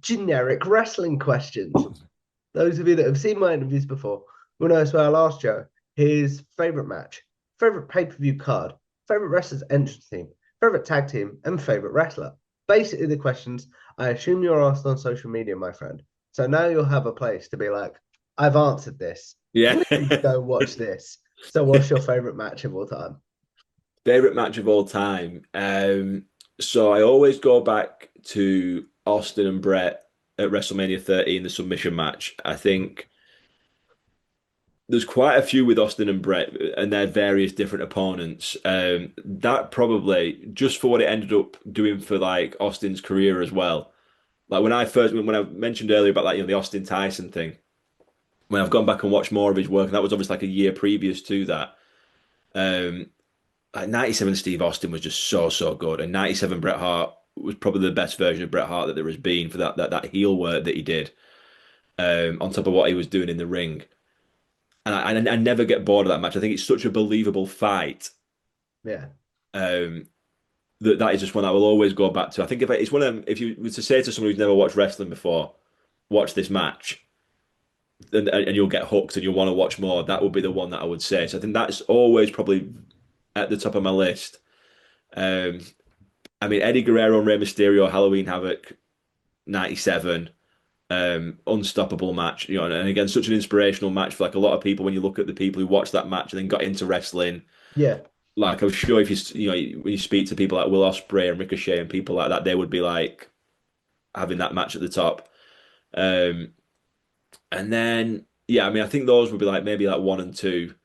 generic wrestling questions. Those of you that have seen my interviews before will know as well. I asked Joe his favorite match, favorite pay-per-view card, favorite wrestler's entrance team, favorite tag team, and favorite wrestler. Basically, the questions I assume you're asked on social media, my friend. So now you'll have a place to be like, I've answered this. Yeah. Please go watch this. So, what's your favorite match of all time? Favorite match of all time. So I always go back to Austin and Brett at WrestleMania 13, the submission match. I think there's quite a few with Austin and Brett and their various different opponents. That probably just for what it ended up doing for like Austin's career as well. Like when I mentioned earlier about like the Austin Tyson thing, when I've gone back and watched more of his work, and that was obviously like a year previous to that. Um, like 97 Steve Austin was just so good, and 97 Bret Hart was probably the best version of Bret Hart that there has been for that heel work that he did. On top of what he was doing in the ring. And I never get bored of that match. I think it's such a believable fight. Yeah. Um, that is just one I will always go back to. I think it's one of them, if you were to say to someone who's never watched wrestling before, watch this match, and you'll get hooked and you'll want to watch more, that would be the one that I would say. So I think that's always probably at the top of my list. Um, I mean, Eddie Guerrero and Rey Mysterio, Halloween Havoc, 97. Unstoppable match, and again, such an inspirational match for like a lot of people. When you look at the people who watched that match and then got into wrestling, Yeah. like I'm sure if when you speak to people like Will Ospreay and Ricochet and people like that, they would be like having that match at the top. Um, and then yeah, I mean, I think those would be like maybe like one and two.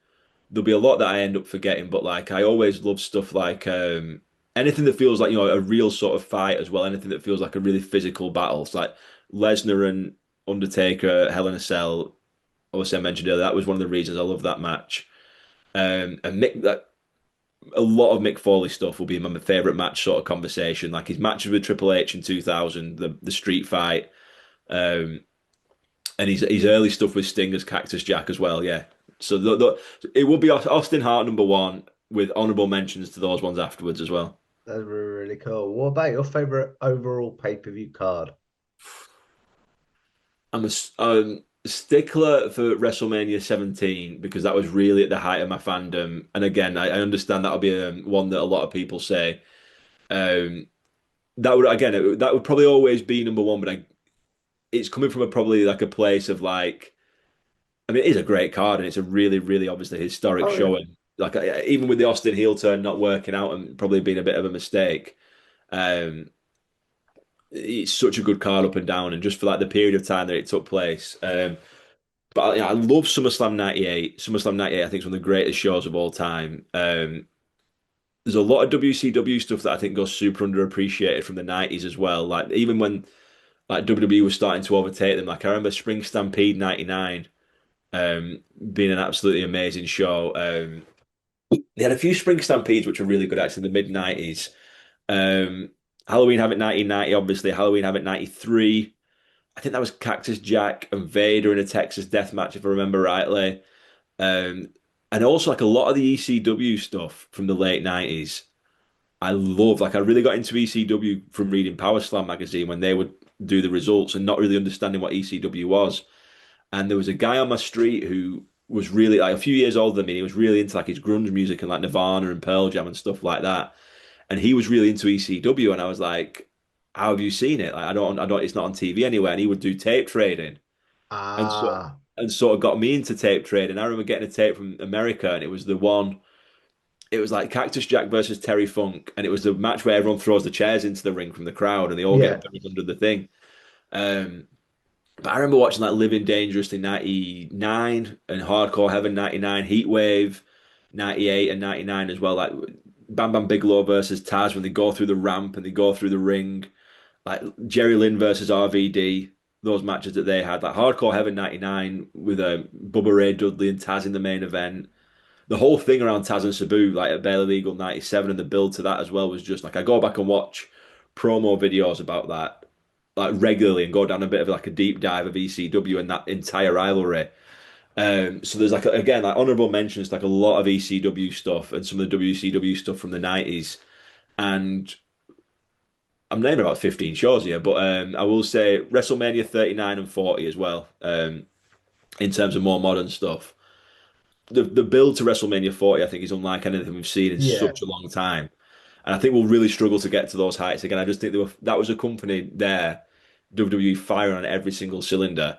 There'll be a lot that I end up forgetting, but like I always love stuff like anything that feels like a real sort of fight as well. Anything that feels like a really physical battle. It's like Lesnar and Undertaker, Hell in a Cell. Obviously, I mentioned earlier that was one of the reasons I love that match. And Mick, that a lot of Mick Foley stuff will be my favorite match sort of conversation. Like his matches with Triple H in 2000, the street fight, um, and his early stuff with Sting as Cactus Jack as well. Yeah, so it would be Austin Hart number one with honorable mentions to those ones afterwards as well. That's really, really cool. What about your favorite overall pay-per-view card? I'm a stickler for WrestleMania 17 because that was really at the height of my fandom. And again, I understand that'll be one that a lot of people say. Um, that would probably always be number one, but it's coming from probably like a place of like, I mean, it is a great card and it's a really, really obviously historic Oh yeah. showing. Like even with the Austin heel turn not working out and probably being a bit of a mistake, um, it's such a good card up and down, and just for like the period of time that it took place. But I love SummerSlam '98. SummerSlam '98, I think, is one of the greatest shows of all time. There's a lot of WCW stuff that I think goes super underappreciated from the '90s as well. Like even when like WWE was starting to overtake them. Like I remember Spring Stampede '99 being an absolutely amazing show. They had a few Spring Stampedes which were really good actually in the mid '90s. Um, Halloween Havoc 1990, obviously Halloween Havoc '93. I think that was Cactus Jack and Vader in a Texas death match, if I remember rightly. Um, and also like a lot of the ECW stuff from the late '90s. I love, like I really got into ECW from reading Power Slam magazine when they would do the results and not really understanding what ECW was. And there was a guy on my street who was really like a few years older than me. He was really into like his grunge music and like Nirvana and Pearl Jam and stuff like that. And he was really into ECW, and I was like, "How have you seen it? Like, I don't. It's not on TV anywhere." And he would do tape trading, and Ah, sort of got me into tape trading. I remember getting a tape from America, and it was the one. It was like Cactus Jack versus Terry Funk, and it was the match where everyone throws the chairs into the ring from the crowd, and they all get yeah. buried under the thing. Um, but I remember watching like Living Dangerously '99 and Hardcore Heaven '99, Heat Wave '98 and '99 as well. Like Bam Bam Bigelow versus Taz when they go through the ramp and they go through the ring. Like Jerry Lynn versus RVD, those matches that they had. Like Hardcore Heaven '99 with Bubba Ray Dudley and Taz in the main event. The whole thing around Taz and Sabu, like at Barely Legal '97 and the build to that as well was just like I go back and watch promo videos about that like regularly and go down a bit of like a deep dive of ECW and that entire rivalry. So there's like again like honorable mentions like a lot of ECW stuff and some of the WCW stuff from the '90s, and I'm naming about 15 shows here, but I will say WrestleMania 39 and 40 as well. In terms of more modern stuff, the build to WrestleMania 40, I think, is unlike anything we've seen in Yeah, such a long time. And I think we'll really struggle to get to those heights again. I just think that was a company there, WWE firing on every single cylinder,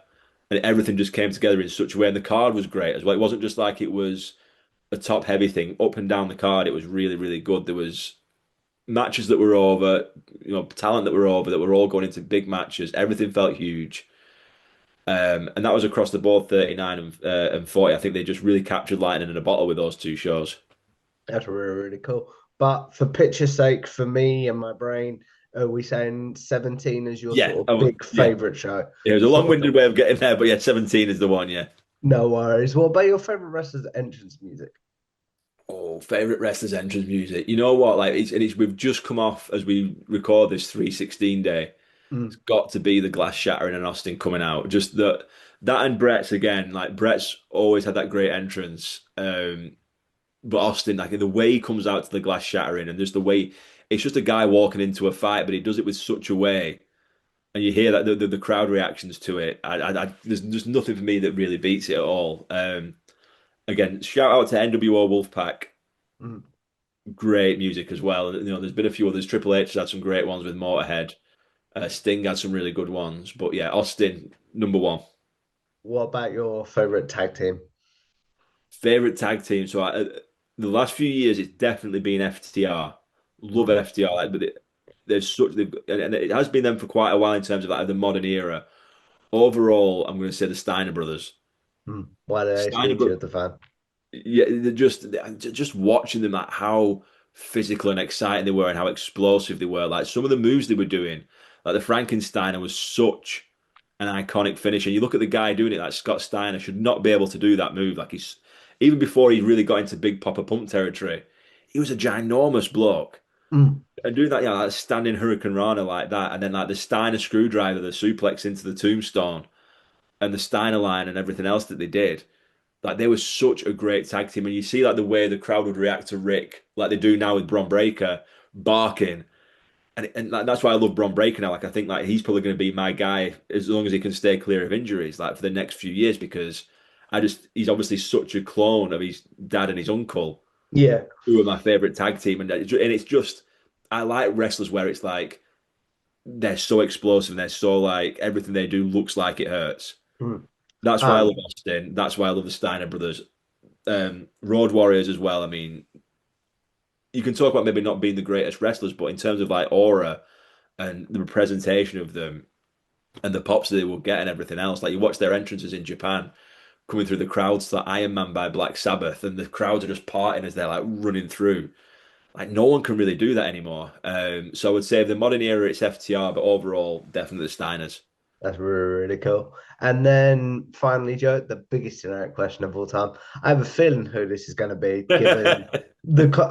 and everything just came together in such a way. And the card was great as well. It wasn't just like it was a top heavy thing. Up and down the card, it was really, really good. There was matches that were over, talent that were over, that were all going into big matches. Everything felt huge. And that was across the board, 39 and 40. I think they just really captured lightning in a bottle with those two shows. that's really, really cool. But for picture's sake, for me and my brain, are we saying 17 is your Yeah, sort of big yeah. favorite show? It was a Sort of long-winded way of getting there, but yeah, 17 is the one, yeah. no worries. What about your favorite wrestler's entrance music? Oh, favorite wrestlers' entrance music. You know what? Like it's we've just come off as we record this 316 day. It's Mm, got to be the glass shattering and Austin coming out. Just that and Brett's again. Like Brett's always had that great entrance. But Austin, like the way he comes out to the glass shattering and just the way it's just a guy walking into a fight, but he does it with such a way. And you hear that the crowd reactions to it. There's just nothing for me that really beats it at all. Again, shout out to NWO Wolfpack. mm. Great music as well. There's been a few others. Triple H has had some great ones with Motorhead. Sting had some really good ones. But yeah, Austin, number one. What about your favorite tag team? Favorite tag team. The last few years, it's definitely been FTR. Love Mm, FTR, but there's such, and it has been them for quite a while in terms of like the modern era. Overall, I'm going to say the Steiner brothers. mm. Why did I Steiner, speak to you at the fan? yeah, they're just watching them, like how physical and exciting they were and how explosive they were. Like some of the moves they were doing, like the Frankensteiner was such an iconic finish. And you look at the guy doing it, like Scott Steiner should not be able to do that move. Like he's even before he really got into big Papa Pump territory, he was a ginormous bloke. Mm, And doing that, like standing Hurricane Rana like that, and then like the Steiner screwdriver, the suplex into the tombstone, and the Steiner line and everything else that they did. Like they were such a great tag team, and you see like the way the crowd would react to Rick, like they do now with Bron Breakker, barking, and that's why I love Bron Breakker now. Like I think like he's probably going to be my guy as long as he can stay clear of injuries, like for the next few years, because he's obviously such a clone of his dad and his uncle, yeah. who are my favorite tag team, and it's just I like wrestlers where it's like they're so explosive and they're so like everything they do looks like it hurts. Mm. That's why I love Um, Austin. That's why I love the Steiner brothers. Road Warriors as well. I mean, you can talk about maybe not being the greatest wrestlers, but in terms of like aura and the representation of them and the pops they will get and everything else, like you watch their entrances in Japan coming through the crowds to like Iron Man by Black Sabbath, and the crowds are just partying as they're like running through. Like no one can really do that anymore. So I would say the modern era it's FTR, but overall definitely the Steiners. that's really, really cool. And then finally, Joe, the biggest generic question of all time. I have a feeling who this is going to be, given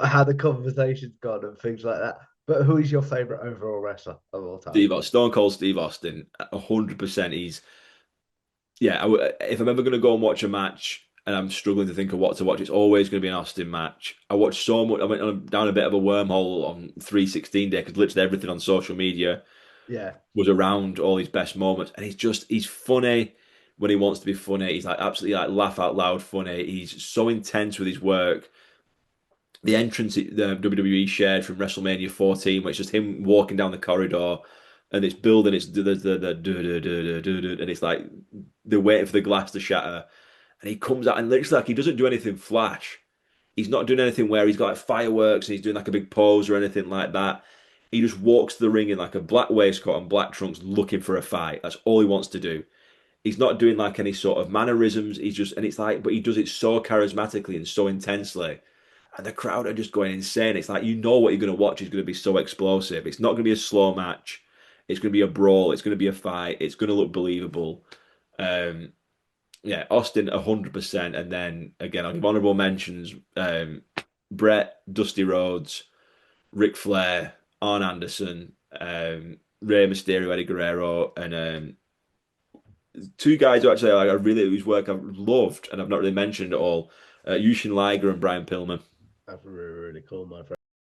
how the conversation's gone and things like that. But who is your favorite overall wrestler of all time? Stone Cold Steve Austin, 100%. If I'm ever going to go and watch a match and I'm struggling to think of what to watch, it's always going to be an Austin match. I watched so much. I went down a bit of a wormhole on 316 day because literally everything on social media Yeah. was around all his best moments, and he's funny when he wants to be funny. He's like absolutely like laugh out loud funny. He's so intense with his work. The entrance the WWE shared from WrestleMania 14, where it's just him walking down the corridor, and it's building. It's and it's like they're waiting for the glass to shatter, and he comes out and literally like he doesn't do anything flash. He's not doing anything where he's got like fireworks and he's doing like a big pose or anything like that. He just walks to the ring in like a black waistcoat and black trunks looking for a fight. That's all he wants to do. He's not doing like any sort of mannerisms. And it's like, but he does it so charismatically and so intensely. And the crowd are just going insane. It's like, you know what you're going to watch is going to be so explosive. It's not going to be a slow match. It's going to be a brawl. It's going to be a fight. It's going to look believable. Um, yeah, Austin 100%. And then again, I'll give honorable mentions. Brett, Dusty Rhodes, Ric Flair, Arn Anderson, Rey Mysterio, Eddie Guerrero, and two guys who actually I really whose work I've loved and I've not really mentioned at all. Yushin Liger and Brian Pillman. That's really, really cool, my friend.